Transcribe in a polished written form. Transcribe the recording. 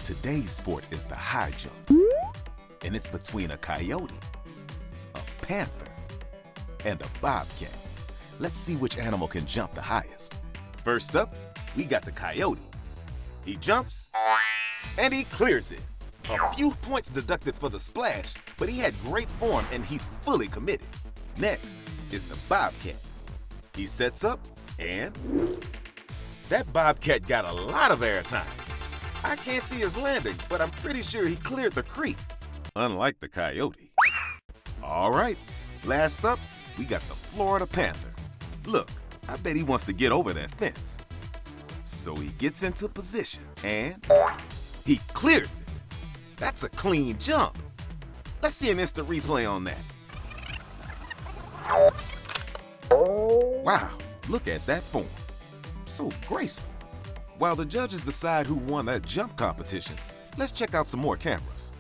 Today's sport is the high jump, and it's between a coyote, a panther, and a bobcat. Let's see which animal can jump the highest. First up, we got the coyote. He jumps, and he clears it. A few points deducted for the splash, but he had great form and he fully committed. Next is the bobcat. He sets up, and that bobcat got a lot of airtime. I can't see his landing, but I'm pretty sure he cleared the creek, unlike the coyote. All right, last up, we got the Florida Panther. Look, I bet he wants to get over that fence. So he gets into position, and he clears it. That's a clean jump. Let's see an instant replay on that. Wow, look at that form. So graceful. While the judges decide who won that jump competition, let's check out some more cameras.